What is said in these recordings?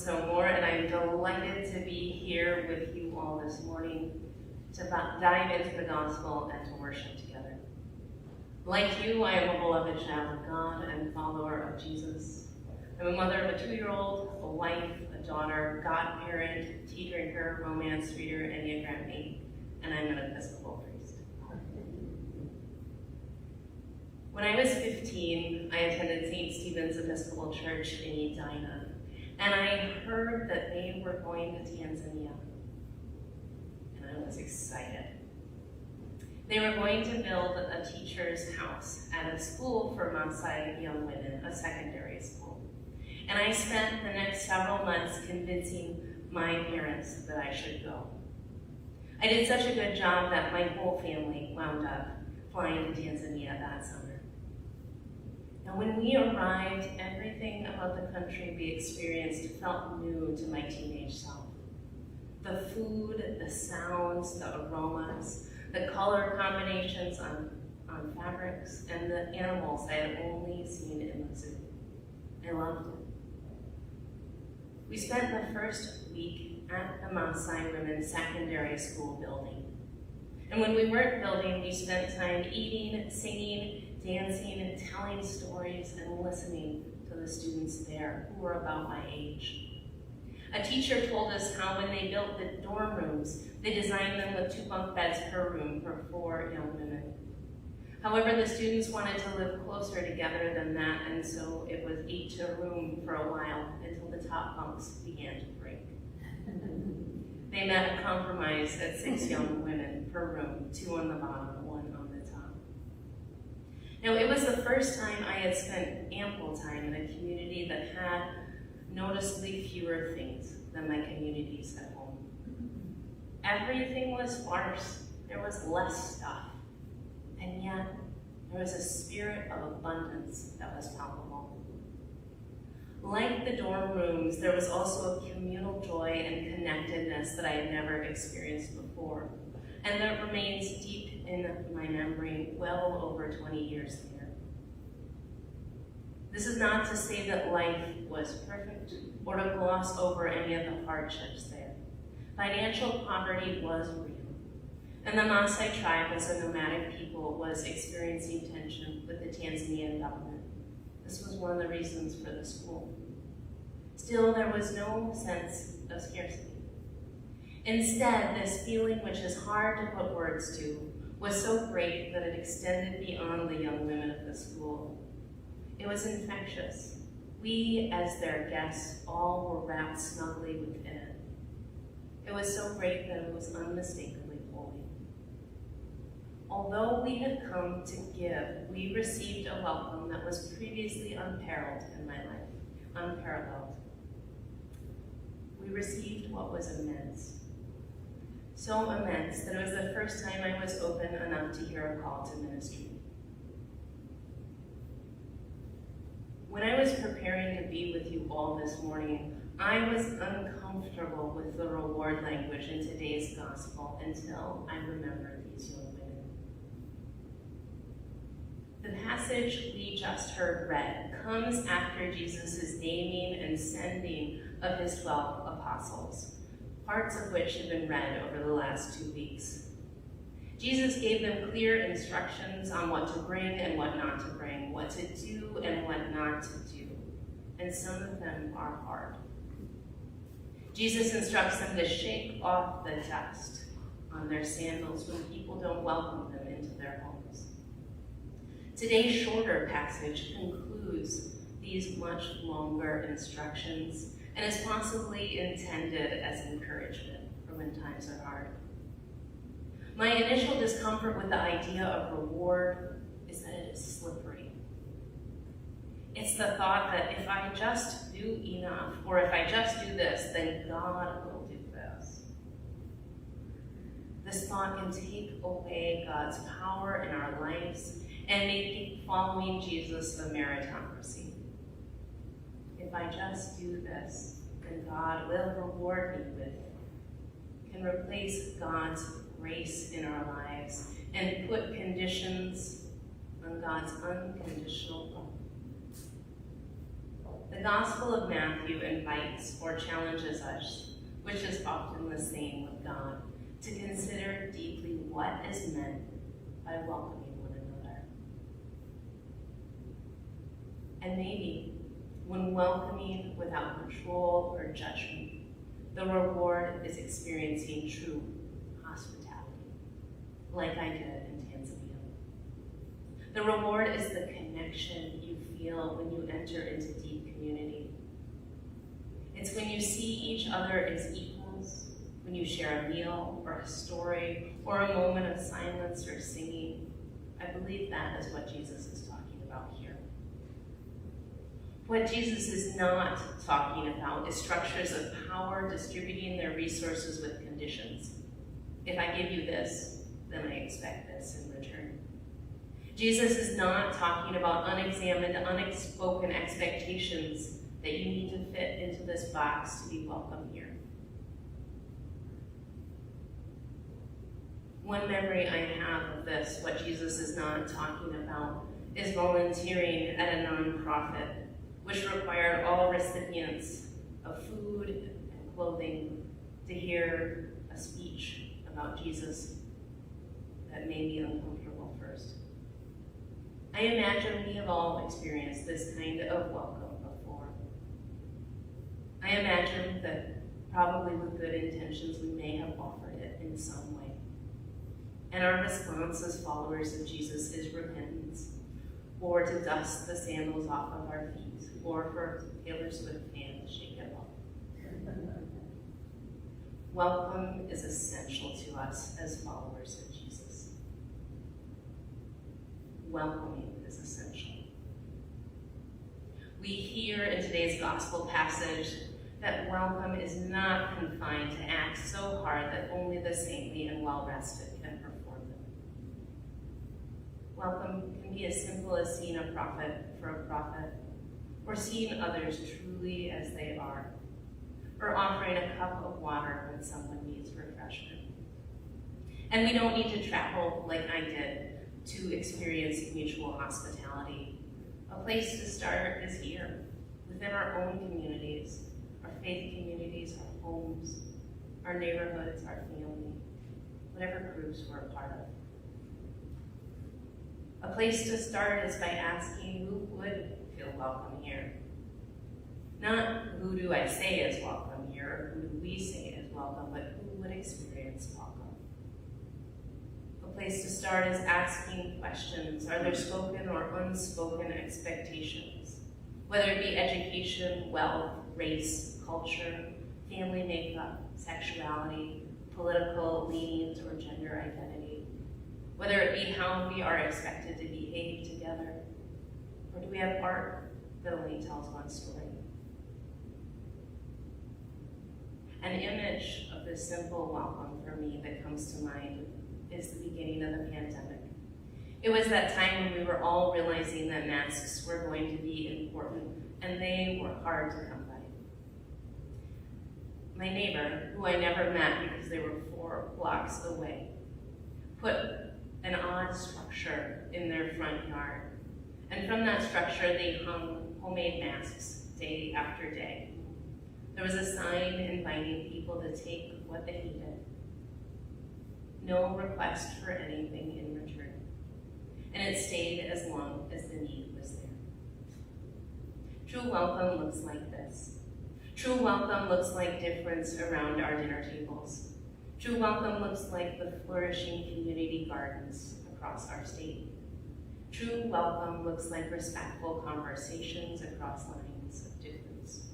so more, and I'm delighted to be here with you all this morning to dive into the gospel and to worship together. Like you, I am a beloved child of God and follower of Jesus. I'm a mother of a 2-year-old, a wife, a daughter, godparent, tea drinker, romance reader, Enneagram 8, and I'm an Episcopal priest. When I was 15, I attended St. Stephen's Episcopal Church in Edina, and I heard that they were going to Tanzania, and I was excited. They were going to build a teacher's house at a school for Maasai young women, a secondary school. And I spent the next several months convincing my parents that I should go. I did such a good job that my whole family wound up flying to Tanzania that summer. Now, when we arrived, everything about the country we experienced felt new to my teenage self. The food, the sounds, the aromas, the color combinations on fabrics, and the animals I had only seen in the zoo. I loved it. We spent the first week at the Maasai Women's Secondary School building. And when we weren't building, we spent time eating, singing, dancing, and telling stories and listening to the students there who were about my age. A teacher told us how when they built the dorm rooms, they designed them with 2 bunk beds per room for 4 young women. However, the students wanted to live closer together than that, and so it was 8 to a room for a while until the top bunks began to break. They met a compromise at 6 young women per room, 2 on the bottom, 1 on the top. Now, it was the first time I had spent ample time in a community that had noticeably fewer things than my communities at home. Everything was sparse. There was less stuff. And yet, there was a spirit of abundance that was palpable. Like the dorm rooms, there was also a communal joy and connectedness that I had never experienced before, and that remains deep in my memory well over 20 years later. This is not to say that life was perfect or to gloss over any of the hardships there. Financial poverty was real. And the Maasai tribe, as a nomadic people, was experiencing tension with the Tanzanian government. This was one of the reasons for the school. Still, there was no sense of scarcity. Instead, this feeling, which is hard to put words to, was so great that it extended beyond the young women of the school. It was infectious. We, as their guests, all were wrapped snugly within it. It was so great that it was unmistakably holy. Although we had come to give, we received a welcome that was previously unparalleled in my life, unparalleled. We received what was immense. So immense that it was the first time I was open enough to hear a call to ministry. When I was preparing to be with you all this morning, I was uncomfortable with the reward language in today's gospel until I remembered these young women. The passage we just heard read comes after Jesus' naming and sending of his 12 apostles, parts of which have been read over the last 2 weeks. Jesus gave them clear instructions on what to bring and what not to bring, what to do and what not to do, and some of them are hard. Jesus instructs them to shake off the dust on their sandals when people don't welcome them into their homes. Today's shorter passage concludes these much longer instructions and is possibly intended as encouragement for when times are hard. My initial discomfort with the idea of reward is that it is slippery. It's the thought that if I just do enough, or if I just do this, then God will do this. This thought can take away God's power in our lives and make following Jesus a meritocracy. If I just do this, then God will reward me with it. Can replace God's grace in our lives and put conditions on God's unconditional love. The Gospel of Matthew invites or challenges us, which is often the same with God, to consider deeply what is meant by welcoming one another. And maybe when welcoming without control or judgment, the reward is experiencing true hospitality, like I did in Tanzania. The reward is the connection you feel when you enter into deep community. It's when you see each other as equals, when you share a meal or a story or a moment of silence or singing. I believe that is what Jesus is talking about here. What Jesus is not talking about is structures of power distributing their resources with conditions. If I give you this, then I expect this in return. Jesus is not talking about unexamined, unspoken expectations that you need to fit into this box to be welcome here. One memory I have of this, what Jesus is not talking about, is volunteering at a nonprofit, which required all recipients of food and clothing to hear a speech about Jesus that made me uncomfortable first. I imagine we have all experienced this kind of welcome before. I imagine that probably with good intentions we may have offered it in some way. And our response as followers of Jesus is repentance, or to dust the sandals off of our feet, or for Taylor Swift fans, shake it off. Welcome is essential to us as followers of Jesus. Welcoming is essential. We hear in today's gospel passage that welcome is not confined to acts so hard that only the saintly and well-rested can perform them. Welcome can be as simple as seeing a prophet for a prophet, or seeing others truly as they are, or offering a cup of water when someone needs refreshment. And we don't need to travel like I did to experience mutual hospitality. A place to start is here, within our own communities, our faith communities, our homes, our neighborhoods, our family, whatever groups we're a part of. A place to start is by asking who would feel welcome here. Not who do I say is welcome here, or who do we say is welcome, but who would experience welcome. A place to start is asking questions. Are there spoken or unspoken expectations? Whether it be education, wealth, race, culture, family makeup, sexuality, political leanings, or gender identity. Whether it be how we are expected to behave together, or do we have art that only tells one story? An image of this simple welcome for me that comes to mind is the beginning of the pandemic. It was that time when we were all realizing that masks were going to be important, and they were hard to come by. My neighbor, who I never met because they were 4 blocks away, put an odd structure in their front yard. And from that structure, they hung homemade masks day after day. There was a sign inviting people to take what they needed. No request for anything in return. And it stayed as long as the need was there. True welcome looks like this. True welcome looks like difference around our dinner tables. True welcome looks like the flourishing community gardens across our state. True welcome looks like respectful conversations across lines of difference.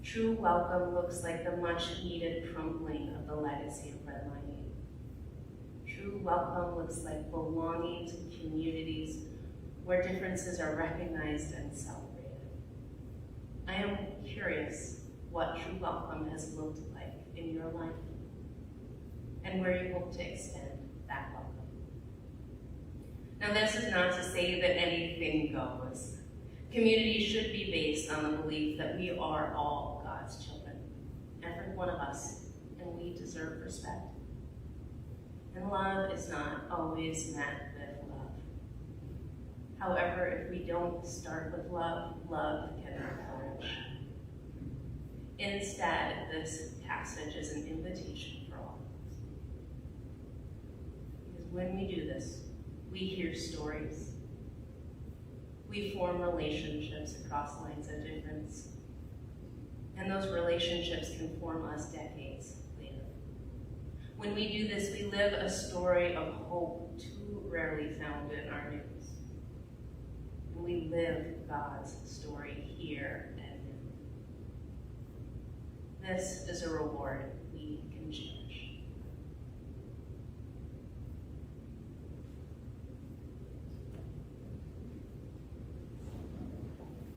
True welcome looks like the much-needed crumbling of the legacy of redlining. True welcome looks like belonging to communities where differences are recognized and celebrated. I am curious what true welcome has looked like in your life, and where you hope to extend that welcome. Now, this is not to say that anything goes. Community should be based on the belief that we are all God's children, every one of us, and we deserve respect. And love is not always met with love. However, if we don't start with love, love cannot flourish. Instead, this passage is an invitation for all. Because when we do this, we hear stories. We form relationships across lines of difference. And those relationships can form us decades later. When we do this, we live a story of hope too rarely found in our news. And we live God's story here and now. This is a reward